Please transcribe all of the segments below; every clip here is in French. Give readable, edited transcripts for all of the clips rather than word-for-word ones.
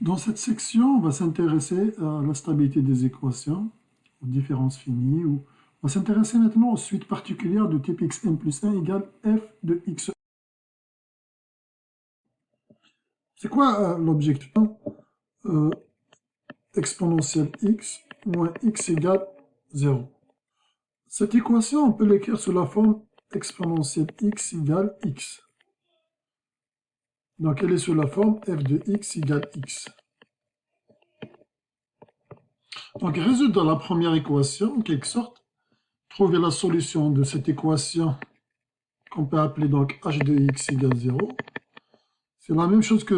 Dans cette section, on va s'intéresser à la stabilité des équations, aux différences finies. On va s'intéresser maintenant aux suites particulières de type xn plus 1 égale f de x. C'est quoi l'objectif? Exponentielle x moins x égale 0. Cette équation, on peut l'écrire sous la forme exponentielle x égale x. Donc, elle est sous la forme f de x égale x. Donc, résoudre la première équation, en quelque sorte, trouver la solution de cette équation qu'on peut appeler donc h de x égale 0. C'est la même chose que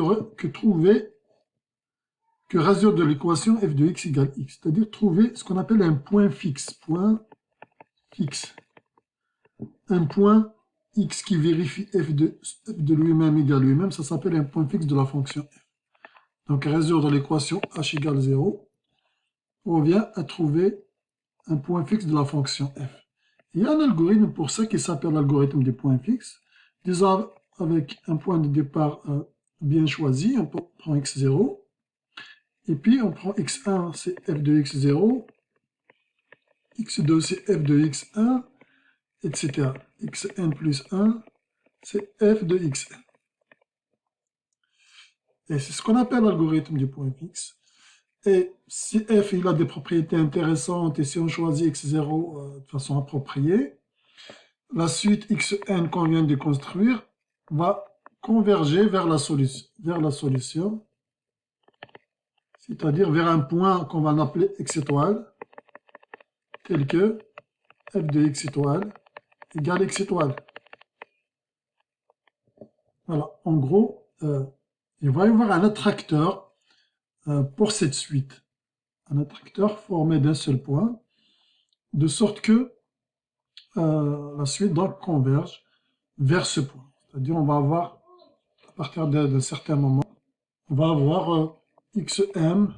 résoudre l'équation f de x égale x, c'est-à-dire trouver ce qu'on appelle un point fixe. Un point x qui vérifie f de lui-même égale lui-même, ça s'appelle un point fixe de la fonction f. Donc résoudre l'équation h égale 0 revient à trouver un point fixe de la fonction f. Il y a un algorithme pour ça qui s'appelle l'algorithme des points fixes. Déjà, avec un point de départ bien choisi, on prend x0, et puis on prend x1, c'est f de x0, x2, c'est f de x1, etc. xn plus 1, c'est f de xn. Et c'est ce qu'on appelle l'algorithme du point fixe. Et si f il a des propriétés intéressantes, et si on choisit x0 de façon appropriée, la suite xn qu'on vient de construire va converger vers la solution, c'est-à-dire vers un point qu'on va appeler x étoile, tel que f de x étoile égale x étoile. Voilà, en gros, il va y avoir un attracteur pour cette suite. Un attracteur formé d'un seul point, de sorte que la suite donc converge vers ce point. C'est-à-dire on va avoir, à partir d'un certain moment, on va avoir xm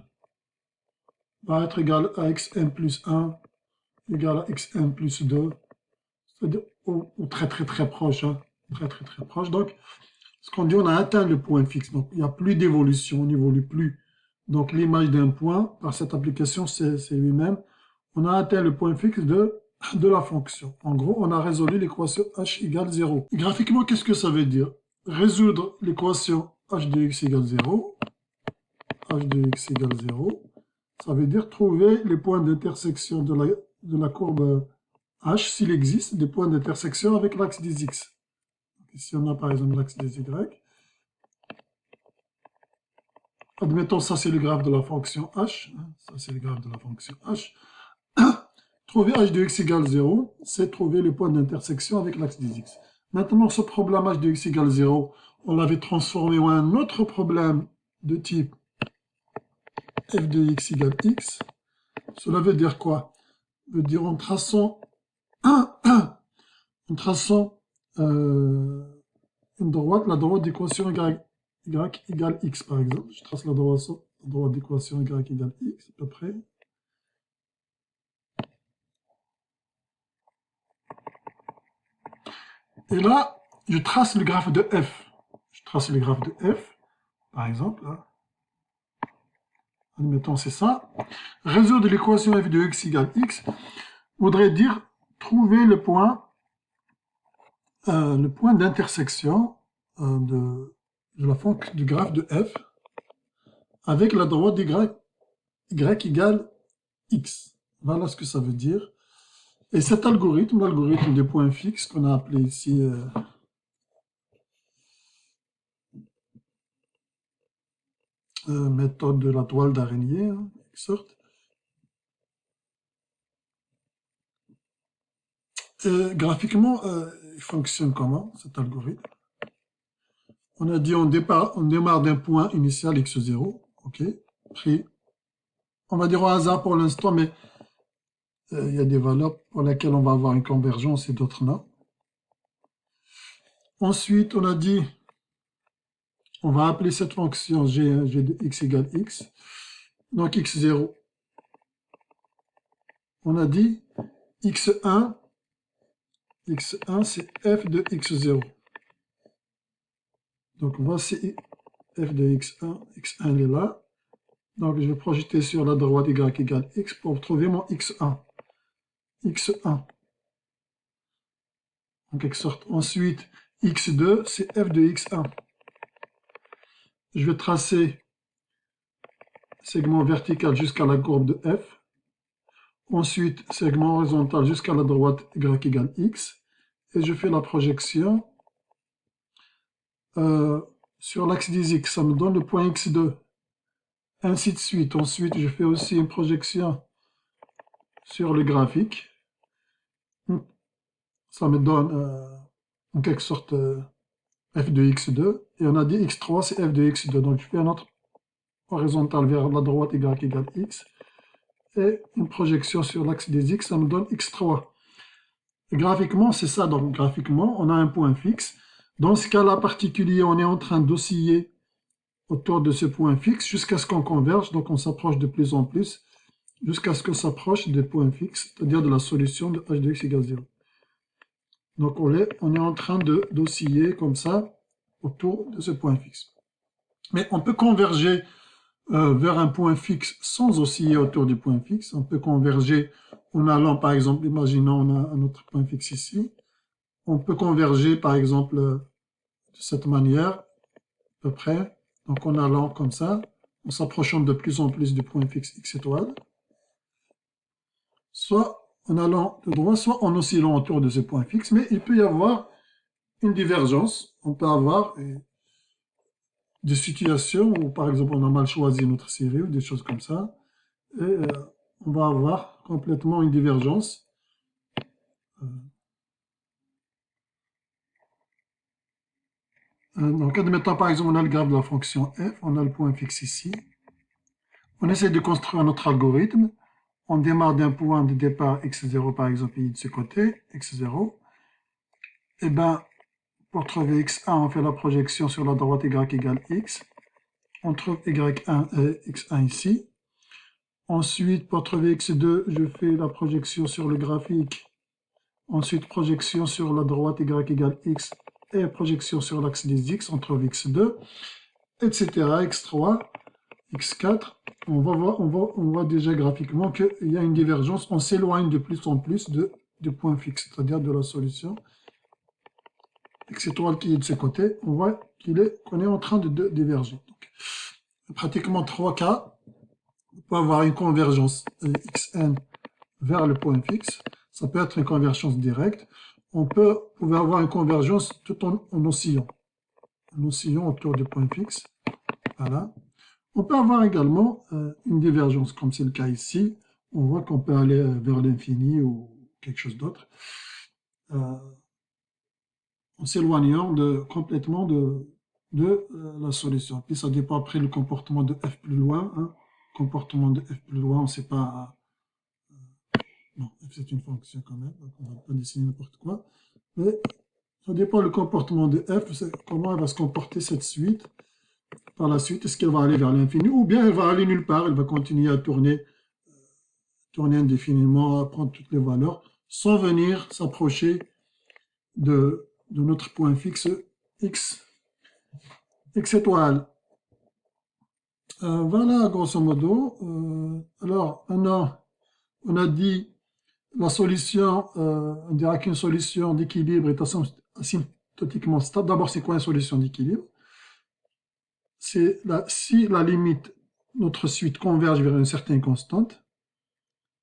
va être égal à xm plus 1 égal à xm plus 2, c'est-à-dire ou très très très proche, hein, très très très proche. Donc, ce qu'on dit, on a atteint le point fixe. Donc, il n'y a plus d'évolution, on n'évolue plus. Donc, l'image d'un point, par cette application, c'est lui-même. On a atteint le point fixe de la fonction. En gros, on a résolu l'équation h égale 0. Graphiquement, qu'est-ce que ça veut dire? Résoudre l'équation h de x égale 0, h de x égale 0, ça veut dire trouver les points d'intersection de la courbe h, s'il existe des points d'intersection avec l'axe des x. Ici, on a par exemple l'axe des y. Admettons, ça c'est le graphe de la fonction h. Ça c'est le graphe de la fonction h. Trouver h de x égale 0, c'est trouver les points d'intersection avec l'axe des x. Maintenant, ce problème h de x égale 0, on l'avait transformé en un autre problème de type f de x égale x. Cela veut dire quoi? Ça veut dire en traçant, une droite, la droite d'équation y égale x par exemple. Je trace la droite d'équation y égale x à peu près. Et là, je trace le graphe de f. Je trace le graphe de f, par exemple. Là. Admettons, c'est ça. Résoudre l'équation f de x égale x voudrait dire trouver le point d'intersection de la fonction du graphe de f avec la droite y égale x. Voilà ce que ça veut dire. Et cet algorithme, l'algorithme des points fixes qu'on a appelé ici méthode de la toile d'araignée, en quelque sorte. Graphiquement, il fonctionne comment, cet algorithme? On a dit on démarre d'un point initial x0, ok, pris, on va dire au hasard pour l'instant, mais il y a des valeurs pour lesquelles on va avoir une convergence et d'autres non. Ensuite, on a dit, on va appeler cette fonction g de x égale x, donc x0. On a dit x1 c'est f de x0. Donc voici f de x1 est là. Donc, je vais projeter sur la droite y égale x pour trouver mon x1. x1. En quelque sorte. Ensuite, x2, c'est f de x1. Je vais tracer segment vertical jusqu'à la courbe de f. Ensuite, segment horizontal jusqu'à la droite y égale x. Et je fais la projection sur l'axe des x. Ça me donne le point x2. Ainsi de suite. Ensuite, je fais aussi une projection sur le graphique. Ça me donne en quelque sorte f de x2. Et on a dit x3, c'est f de x2. Donc, je fais un autre horizontal vers la droite y égale x. Et une projection sur l'axe des x, ça me donne x3. Et graphiquement, c'est ça. Donc, graphiquement, on a un point fixe. Dans ce cas-là particulier, on est en train d'osciller autour de ce point fixe jusqu'à ce qu'on converge. Donc, on s'approche de plus en plus jusqu'à ce qu'on s'approche des points fixes, c'est-à-dire de la solution de h de x égale 0. Donc, on est en train d'osciller comme ça autour de ce point fixe. Mais on peut converger vers un point fixe sans osciller autour du point fixe. On peut converger en allant, par exemple, imaginons on a un autre point fixe ici. On peut converger, par exemple, de cette manière, à peu près. Donc, en allant comme ça, en s'approchant de plus en plus du point fixe x étoile. Soit en allant de droite, soit en oscillant autour de ce point fixe. Mais il peut y avoir une divergence. On peut avoir des situations où, par exemple, on a mal choisi notre série ou des choses comme ça. Et on va avoir complètement une divergence. Donc, admettons, par exemple, on a le graphe de la fonction f, on a le point fixe ici. On essaie de construire notre algorithme. On démarre d'un point de départ x0, par exemple, de ce côté, x0. Et bien, pour trouver x1, on fait la projection sur la droite y égale x. On trouve y1 et x1 ici. Ensuite, pour trouver x2, je fais la projection sur le graphique. Ensuite, projection sur la droite y égale x et projection sur l'axe des x, on trouve x2, etc. x3, x4. On voit déjà graphiquement qu'il y a une divergence. On s'éloigne de plus en plus du point fixe, c'est-à-dire de la solution. X étoile qui est de ce côté, on voit qu'on est en train de diverger. Donc, pratiquement 3 cas. On peut avoir une convergence xn vers le point fixe. Ça peut être une convergence directe. On peut avoir une convergence tout en oscillant. En oscillant autour du point fixe. Voilà. On peut avoir également une divergence, comme c'est le cas ici. On voit qu'on peut aller vers l'infini ou quelque chose d'autre. En s'éloignant complètement de la solution. Puis ça dépend après le comportement de f plus loin. Hein. Comportement de f plus loin, on ne sait pas. Bon, f c'est une fonction quand même, donc on ne va pas dessiner n'importe quoi. Mais ça dépend du comportement de f, comment elle va se comporter cette suite. Par la suite, est-ce qu'elle va aller vers l'infini ou bien elle va aller nulle part, elle va continuer à tourner indéfiniment, à prendre toutes les valeurs, sans venir s'approcher de notre point fixe x étoile. Voilà, grosso modo. Alors, maintenant, on a dit la solution, on dira qu'une solution d'équilibre est asymptotiquement stable. D'abord, c'est quoi une solution d'équilibre? C'est si la limite, notre suite converge vers une certaine constante,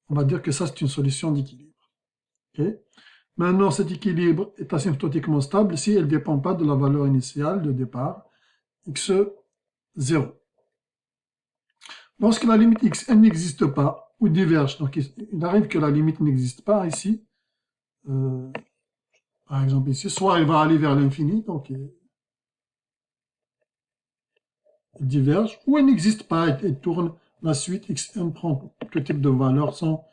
on va dire que ça, c'est une solution d'équilibre. Okay? Maintenant, cet équilibre est asymptotiquement stable si elle ne dépend pas de la valeur initiale de départ, x0. Lorsque la limite x n'existe pas, ou diverge, donc il arrive que la limite n'existe pas ici, par exemple ici, soit elle va aller vers l'infini, donc elle diverge, ou elle n'existe pas, elle tourne la suite, xn prend tout type de valeur sans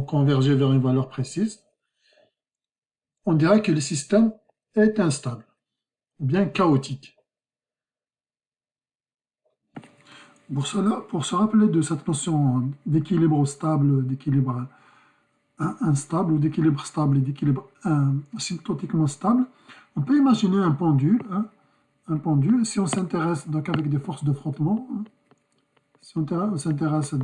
converger vers une valeur précise. On dirait que le système est instable, ou bien chaotique. Pour cela, pour se rappeler de cette notion d'équilibre stable, d'équilibre instable, ou d'équilibre stable et d'équilibre asymptotiquement stable, on peut imaginer un pendule. Un pendule, si on s'intéresse donc avec des forces de frottement, Si on s'intéresse à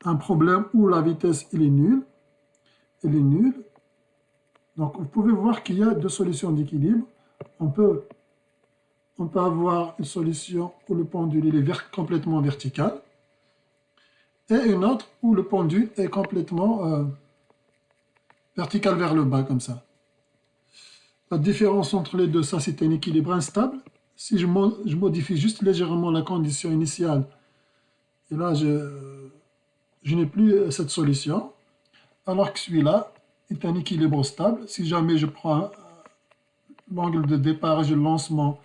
un problème où la vitesse elle est nulle, donc vous pouvez voir qu'il y a deux solutions d'équilibre. On peut avoir une solution où le pendule il est complètement vertical et une autre où le pendule est complètement vertical vers le bas, comme ça. La différence entre les deux, ça c'est un équilibre instable. Si je modifie juste légèrement la condition initiale, et là je n'ai plus cette solution, alors que celui-là est un équilibre stable. Si jamais je prends l'angle de départ et je lance mon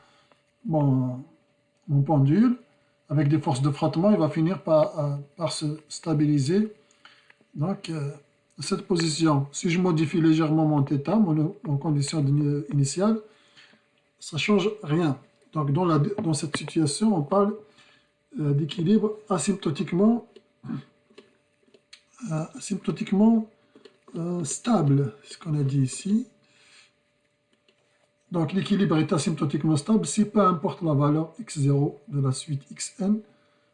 pendule, avec des forces de frottement, il va finir par se stabiliser. Donc, cette position, si je modifie légèrement mon θ, mon condition initiale, ça ne change rien. Donc, dans cette situation, on parle d'équilibre asymptotiquement stable, ce qu'on a dit ici. Donc, l'équilibre est asymptotiquement stable si peu importe la valeur x0 de la suite xn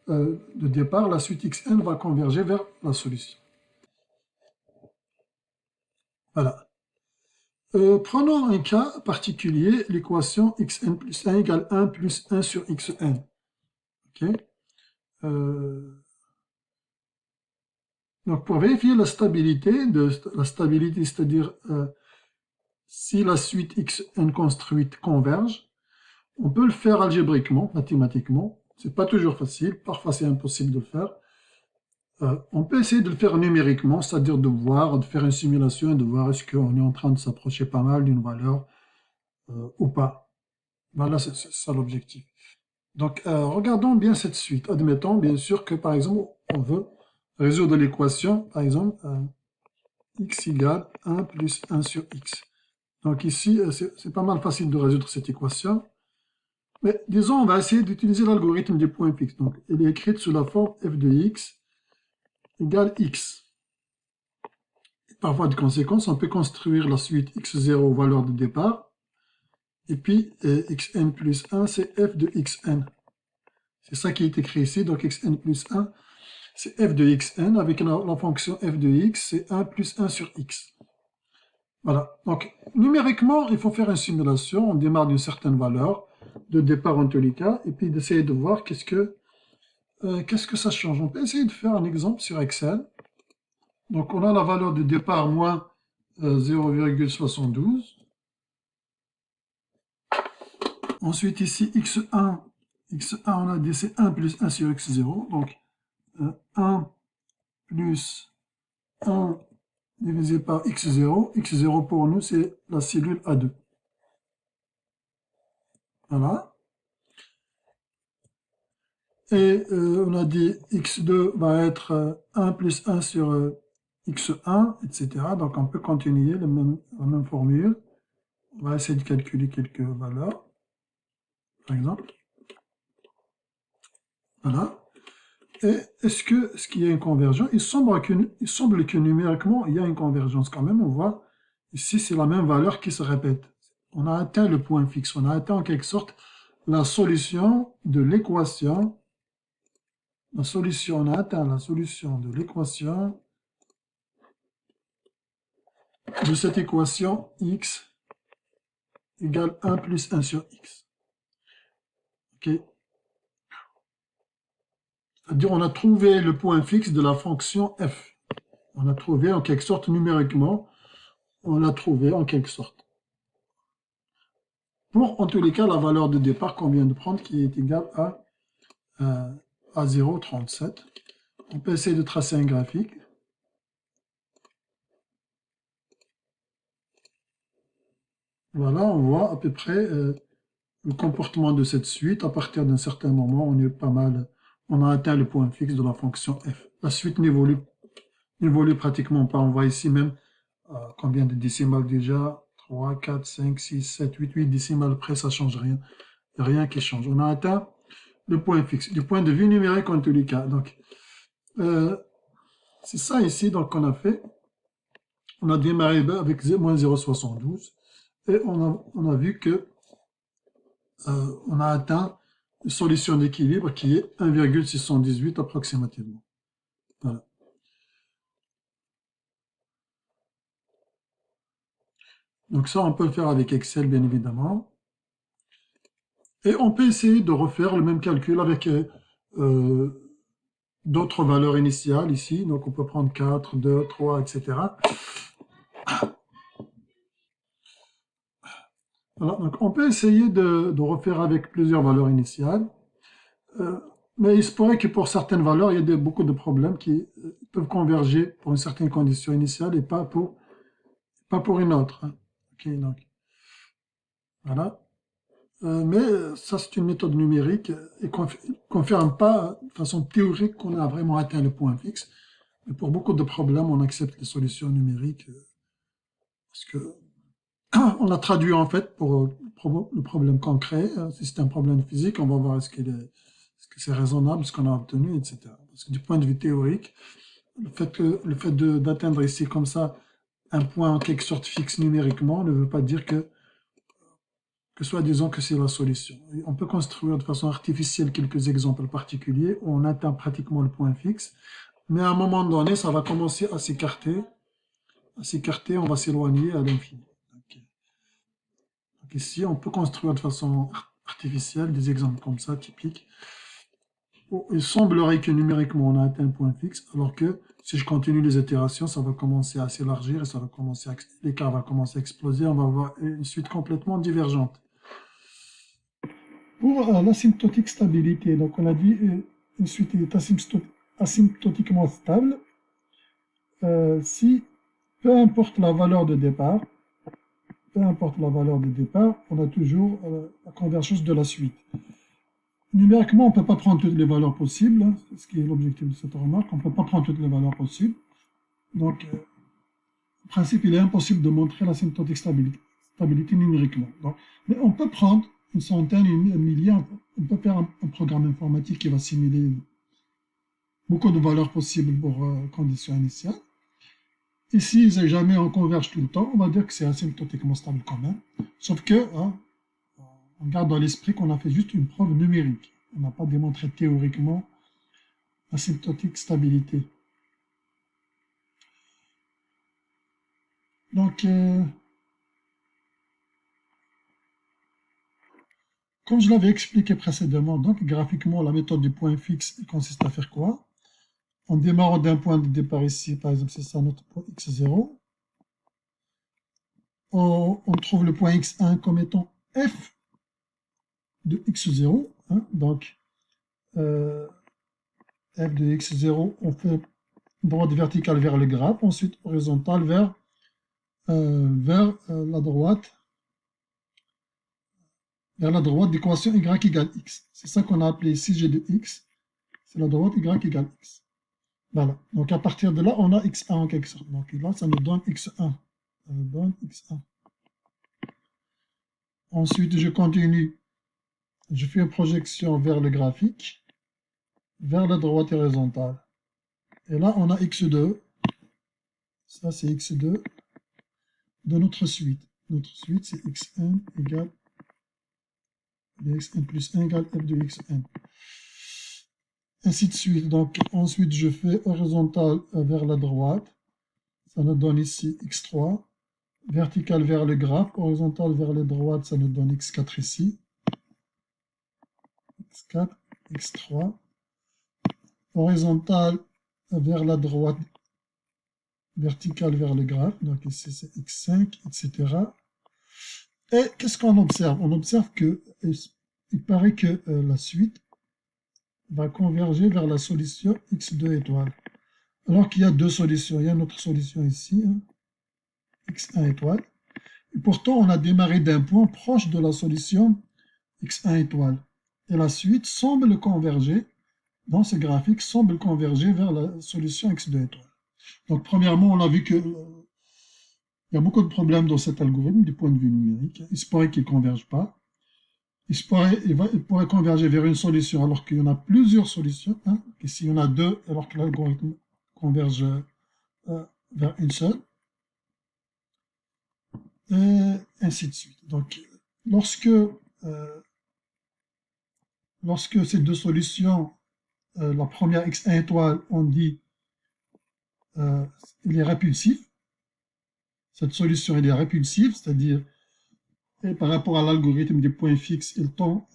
de départ, la suite xn va converger vers la solution. Voilà. Prenons un cas particulier, l'équation xn plus 1 égale 1 plus 1 sur xn. Okay. Donc, pour vérifier la stabilité, c'est-à-dire si la suite xn construite converge, on peut le faire algébriquement, mathématiquement. C'est pas toujours facile, parfois c'est impossible de le faire. On peut essayer de le faire numériquement, c'est-à-dire de faire une simulation et de voir est-ce qu'on est en train de s'approcher pas mal d'une valeur ou pas. Voilà, c'est ça l'objectif. Donc, regardons bien cette suite. Admettons bien sûr que, par exemple, on veut résoudre l'équation, par exemple, x égale 1 plus 1 sur x. Donc ici, c'est pas mal facile de résoudre cette équation. Mais disons, on va essayer d'utiliser l'algorithme des points fixes. Donc, elle est écrite sous la forme f de x égale x. Et par voie de conséquence, on peut construire la suite x0 valeur de départ. Et puis, xn plus 1, c'est f de xn. C'est ça qui est écrit ici. Donc, xn plus 1, c'est f de xn. Avec la fonction f de x, c'est 1 plus 1 sur x. Voilà. Donc, numériquement, il faut faire une simulation. On démarre d'une certaine valeur de départ en tous les cas, et puis d'essayer de voir qu'est-ce que ça change. On peut essayer de faire un exemple sur Excel. Donc, on a la valeur de départ moins 0,72. Ensuite, ici, x1, on a dit c'est 1 plus 1 sur x0. Donc, 1 plus 1 divisé par x0. x0 pour nous, c'est la cellule A2. Voilà. Et on a dit x2 va être 1 plus 1 sur x1, etc. Donc on peut continuer la même formule. On va essayer de calculer quelques valeurs, par exemple. Voilà. Et est-ce qu'il y a une convergence? Il semble que numériquement, il y a une convergence quand même. On voit ici, c'est la même valeur qui se répète. On a atteint le point fixe. On a atteint en quelque sorte la solution de l'équation. On a atteint la solution de l'équation de cette équation x égale 1 plus 1 sur x. Ok. C'est-à-dire on a trouvé le point fixe de la fonction f. On a trouvé en quelque sorte numériquement, on l'a trouvé en quelque sorte. Pour en tous les cas la valeur de départ qu'on vient de prendre qui est égale à 0,37. On peut essayer de tracer un graphique. Voilà, on voit à peu près le comportement de cette suite. À partir d'un certain moment, on est pas mal, on a atteint le point fixe de la fonction f. La suite n'évolue pratiquement pas. On voit ici même combien de décimales déjà, 3, 4, 5, 6, 7, 8 décimales près, ça ne change rien. Il n'y a rien qui change. On a atteint le point fixe, du point de vue numérique en tous les cas. Donc, c'est ça ici donc qu'on a fait. On a démarré avec moins 0,72 et on a vu que on a atteint solution d'équilibre qui est 1,618 approximativement. Voilà. Donc ça, on peut le faire avec Excel, bien évidemment. Et on peut essayer de refaire le même calcul avec d'autres valeurs initiales ici. Donc on peut prendre 4, 2, 3, etc. Voilà, donc on peut essayer de refaire avec plusieurs valeurs initiales. Mais il se pourrait que pour certaines valeurs, il y a beaucoup de problèmes qui peuvent converger pour une certaine condition initiale et pas pour une autre, hein. Ok, donc, voilà. Mais ça, c'est une méthode numérique et qu'on ne confirme pas de façon théorique qu'on a vraiment atteint le point fixe. Mais pour beaucoup de problèmes, on accepte les solutions numériques parce que on a traduit en fait pour le problème concret. Si c'est un problème physique, on va voir est-ce que c'est raisonnable, ce qu'on a obtenu, etc. Parce que du point de vue théorique, le fait d'atteindre ici comme ça un point en quelque sorte fixe numériquement ne veut pas dire que soi-disant que c'est la solution. Et on peut construire de façon artificielle quelques exemples particuliers où on atteint pratiquement le point fixe, mais à un moment donné, ça va commencer à s'écarter, on va s'éloigner à l'infini. Donc ici, on peut construire de façon artificielle des exemples comme ça, typiques. Il semblerait que numériquement, on a atteint un point fixe, alors que si je continue les itérations, ça va commencer à s'élargir et l'écart va commencer à exploser. On va avoir une suite complètement divergente. Pour l'asymptotique stabilité, donc on a dit une suite est asymptotiquement stable si, peu importe la valeur de départ, on a toujours la convergence de la suite. Numériquement, on ne peut pas prendre toutes les valeurs possibles, hein, c'est ce qui est l'objectif de cette remarque, on ne peut pas prendre toutes les valeurs possibles. Donc, en principe, il est impossible de montrer l'asymptotique stabilité numériquement. Donc, mais on peut prendre une centaine, un millier, on peut faire un programme informatique qui va simuler beaucoup de valeurs possibles pour conditions initiales. Et si jamais on converge tout le temps, on va dire que c'est asymptotiquement stable quand même. Sauf que, hein, on garde dans l'esprit qu'on a fait juste une preuve numérique. On n'a pas démontré théoriquement asymptotique stabilité. Donc, comme je l'avais expliqué précédemment, donc graphiquement, la méthode du point fixe consiste à faire quoi? En démarrant d'un point de départ ici, par exemple, c'est ça notre point x0. On trouve le point x1 comme étant f de x0. Hein, donc, f de x0, on fait droite verticale vers le graphe, ensuite horizontale vers la droite, d'équation y égale x. C'est ça qu'on a appelé ici g de x. C'est la droite y égale x. Voilà. Donc à partir de là, on a x1 en quelque sorte. Donc là, ça nous donne x1. Ça nous donne x1. Ensuite, je continue. Je fais une projection vers le graphique, vers la droite horizontale. Et là, on a x2. Ça, c'est x2 de notre suite. Notre suite, c'est x1 égale x1 plus 1 égale f de xn. Ainsi de suite. Donc, ensuite, je fais horizontal vers la droite. Ça nous donne ici x3. Vertical vers le graphe. Horizontal vers la droite, ça nous donne x4 ici. x4, x3. Horizontal vers la droite. Vertical vers le graphe. Donc ici, c'est x5, etc. Et qu'est-ce qu'on observe? On observe que il paraît que la suite va converger vers la solution x2 étoile. Alors qu'il y a deux solutions. Il y a notre solution ici, hein, x1 étoile. Et pourtant, on a démarré d'un point proche de la solution x1 étoile. Et la suite semble converger, dans ce graphique, semble converger vers la solution x2 étoile. Donc, premièrement, on a vu que il y a beaucoup de problèmes dans cet algorithme du point de vue numérique. Il se pourrait qu'il ne converge pas. Il pourrait converger vers une solution alors qu'il y en a plusieurs solutions. Hein. Ici, il y en a deux alors que l'algorithme converge vers une seule. Et ainsi de suite. Donc, lorsque lorsque ces deux solutions, la première x1 étoile, on dit il est répulsif, cette solution elle est répulsive, c'est-à-dire par rapport à l'algorithme des points fixes, il tend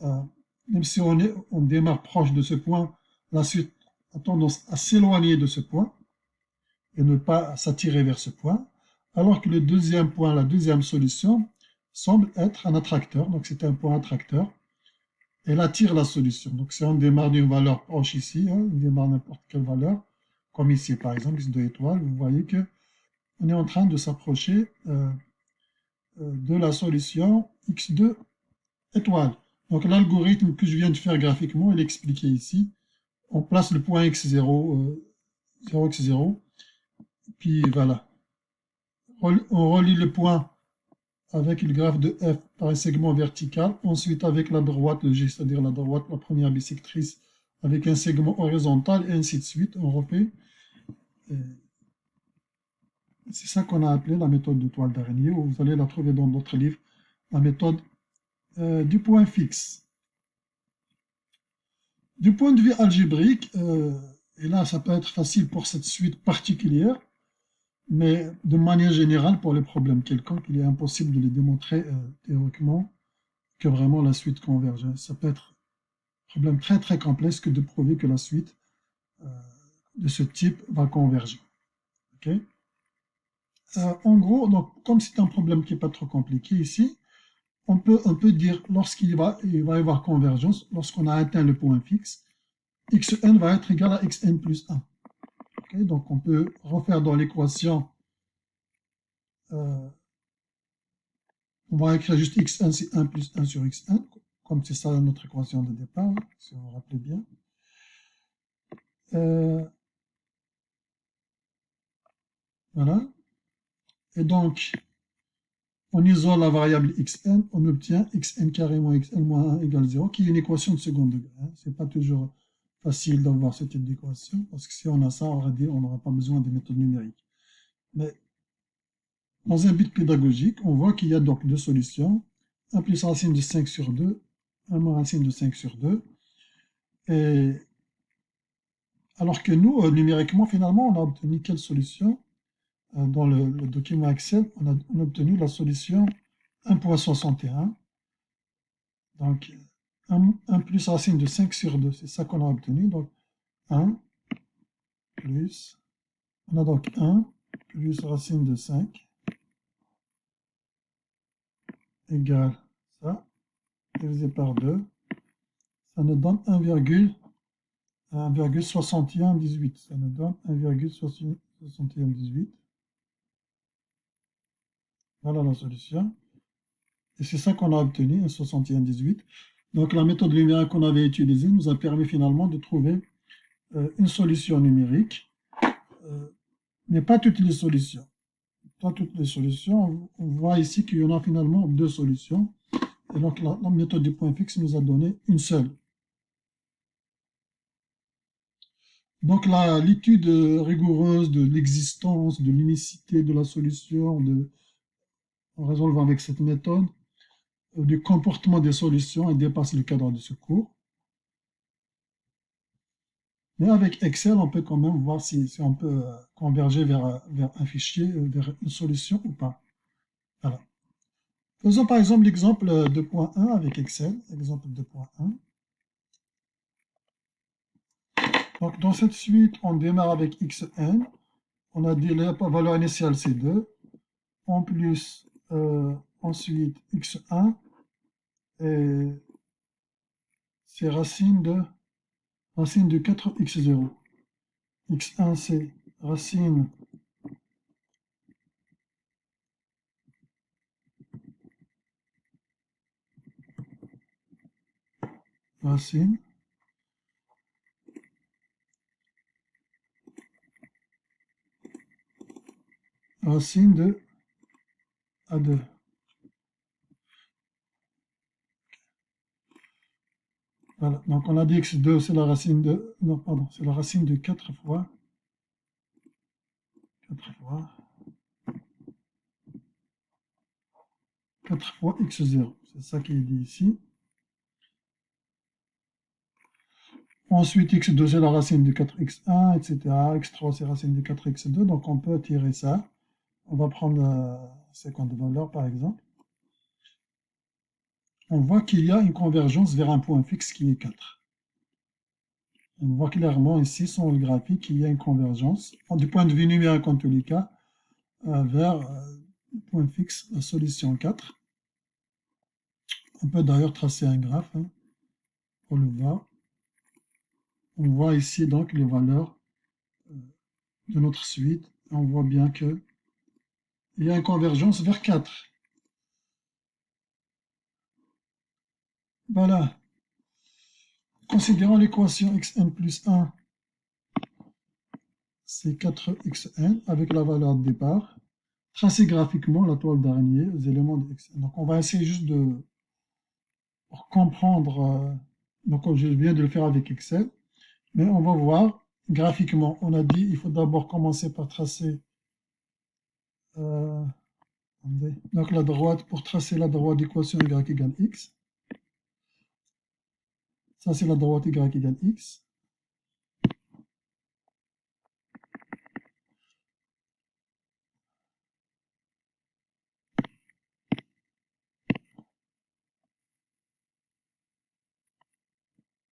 même si on démarre proche de ce point, la suite a tendance à s'éloigner de ce point et ne pas s'attirer vers ce point, alors que le deuxième point, la deuxième solution, semble être un attracteur, donc c'est un point attracteur, elle attire la solution. Donc si on démarre d'une valeur proche ici, on démarre n'importe quelle valeur, comme ici par exemple, x2 étoiles, vous voyez que on est en train de s'approcher de la solution x2 étoiles. Donc l'algorithme que je viens de faire graphiquement, il est expliqué ici. On place le point x0, 0x0, puis voilà. On relie le point avec le graphe de f par un segment vertical, ensuite avec la droite, le G, c'est-à-dire la droite, la première bisectrice, avec un segment horizontal, et ainsi de suite, on refait. C'est ça qu'on a appelé la méthode de toile d'araignée, ou vous allez la trouver dans d'autres livres, la méthode du point fixe. Du point de vue algébrique, et là ça peut être facile pour cette suite particulière, mais de manière générale, pour les problèmes quelconques, il est impossible de les démontrer théoriquement que vraiment la suite converge. Ça peut être un problème très très complexe que de prouver que la suite de ce type va converger. Okay. En gros, donc, comme c'est un problème qui n'est pas trop compliqué ici, on peut dire lorsqu'il va y avoir convergence, lorsqu'on a atteint le point fixe, xn va être égal à xn plus 1. Okay, donc on peut refaire dans l'équation, on va écrire juste xn, c'est 1 plus 1 sur xn, comme c'est ça notre équation de départ, si vous vous rappelez bien. Voilà. Et donc, on isole la variable xn, on obtient xn carré moins xn moins 1 égale 0, qui est une équation de second degré. Hein. Ce n'est pas toujours facile d'avoir ce type d'équation, parce que si on a ça, on n'aura pas besoin des méthodes numériques. Mais dans un but pédagogique, on voit qu'il y a donc deux solutions, 1 plus racine de 5 sur 2, 1 moins racine de 5 sur 2. Et alors que nous, numériquement, finalement, on a obtenu quelle solution? Dans le document Excel, on a obtenu la solution 1.61. Donc, 1 plus racine de 5 sur 2, c'est ça qu'on a obtenu. Donc, 1 plus, on a donc 1 plus racine de 5 égale ça, divisé par 2. Ça nous donne 1,6118. Ça nous donne 1,6118. Voilà la solution. Et c'est ça qu'on a obtenu, 1,6118. Donc la méthode numérique qu'on avait utilisée nous a permis finalement de trouver une solution numérique, mais pas toutes les solutions. Pas toutes les solutions. On voit ici qu'il y en a finalement deux solutions. Et donc la méthode du point fixe nous a donné une seule. Donc l'étude rigoureuse de l'existence, de l'unicité de la solution, en résolvant avec cette méthode, du comportement des solutions, elle dépasse le cadre de ce cours. Mais avec Excel, on peut quand même voir si on peut converger vers un fichier, vers une solution ou pas. Voilà. Faisons par exemple l'exemple 2.1 avec Excel. Exemple 2.1. Donc dans cette suite, on démarre avec xn. On a dit la valeur initiale c'est 2. En plus, ensuite x1. Et c'est racine de 4x0. x1 c'est racine racine de A2. Voilà, donc on a dit x2 c'est la racine de, non pardon, c'est la racine de 4 fois x0, c'est ça qui est dit ici. Ensuite, x2 c'est la racine de 4x1, etc. x3 c'est racine de 4x2, donc on peut tirer ça. On va prendre la seconde valeur par exemple. On voit qu'il y a une convergence vers un point fixe qui est 4. On voit clairement ici sur le graphique qu'il y a une convergence, du point de vue numérique en tous les cas, vers le point fixe, la solution 4. On peut d'ailleurs tracer un graphe pour le voir. On voit ici donc les valeurs de notre suite. On voit bien qu'il y a une convergence vers 4. Voilà. Considérons l'équation xn plus 1, c'est 4xn avec la valeur de départ. Tracer graphiquement la toile d'araignée, les éléments de xn. Donc on va essayer juste de pour comprendre, donc je viens de le faire avec Excel, mais on va voir graphiquement. On a dit il faut d'abord commencer par tracer donc la droite, pour tracer la droite d'équation y égale x. Ça c'est la droite y égale x.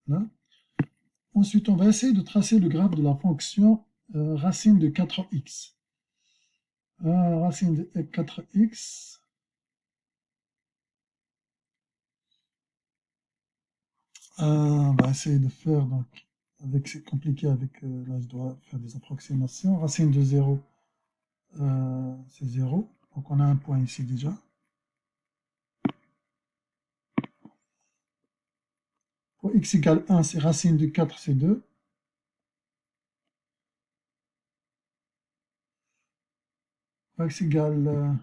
Là. Ensuite, on va essayer de tracer le graphe de la fonction racine de 4x. Racine de 4x. On va essayer de faire, donc, c'est compliqué avec, là je dois faire des approximations. Racine de 0, c'est 0. Donc on a un point ici déjà. Pour x égale 1, c'est racine de 4, c'est 2. Pour x égale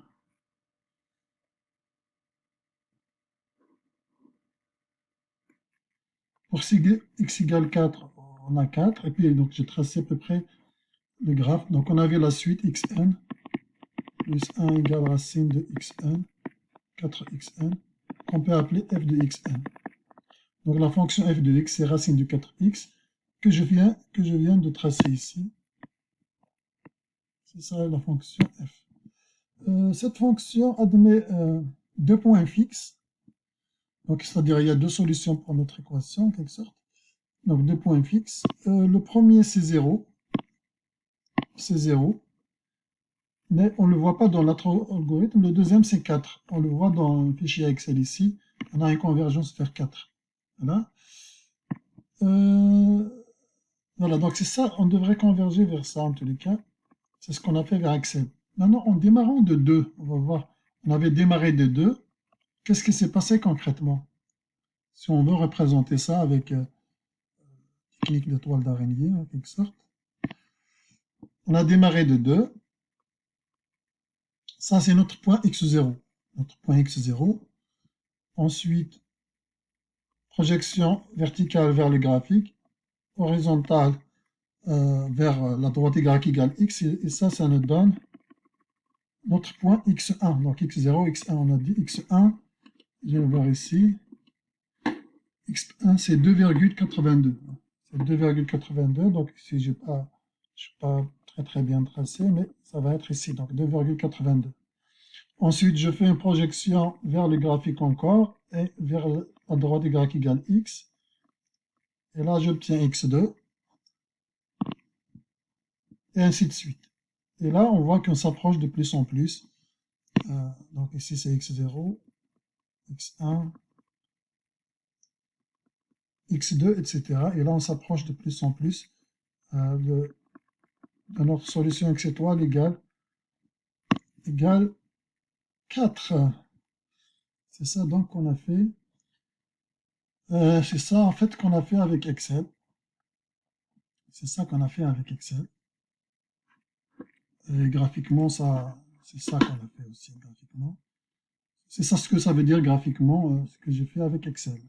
pour x égale 4, on a 4. Et puis donc j'ai tracé à peu près le graphe. Donc on avait la suite xn plus 1 égale racine de xn, 4xn, qu'on peut appeler f de xn. Donc la fonction f de x, c'est racine de 4x que je viens de tracer ici. C'est ça la fonction f. Cette fonction admet deux points fixes. Donc c'est-à-dire il y a deux solutions pour notre équation en quelque sorte. Donc deux points fixes. Le premier c'est 0. C'est 0. Mais on ne le voit pas dans notre algorithme. Le deuxième c'est 4. On le voit dans le fichier Excel ici. On a une convergence vers 4. Voilà. Voilà, donc c'est ça, on devrait converger vers ça en tous les cas. C'est ce qu'on a fait vers Excel. Maintenant, en démarrant de 2, on va voir, on avait démarré de 2. Qu'est-ce qui s'est passé concrètement? Si on veut représenter ça avec technique de toile d'araignée, en quelque sorte. On a démarré de 2. Ça, c'est notre point x0. Notre point x0. Ensuite, projection verticale vers le graphique, horizontale vers la droite y égale x, et ça nous donne notre point x1. Donc x0, x1, on a dit x1, je vais voir ici, x1 c'est 2,82. C'est 2,82, donc ici je ne suis pas très bien tracé, mais ça va être ici, donc 2,82. Ensuite, je fais une projection vers le graphique encore, et vers la droite y égale x. Et là, j'obtiens x2, et ainsi de suite. Et là, on voit qu'on s'approche de plus en plus. Donc ici, c'est x0, x1, x2, etc. Et là, on s'approche de plus en plus de notre solution x étoile égale 4. C'est ça donc qu'on a fait. C'est ça en fait qu'on a fait avec Excel. C'est ça qu'on a fait avec Excel. Et graphiquement, c'est ça qu'on a fait aussi graphiquement. C'est ça ce que ça veut dire graphiquement, ce que j'ai fait avec Excel.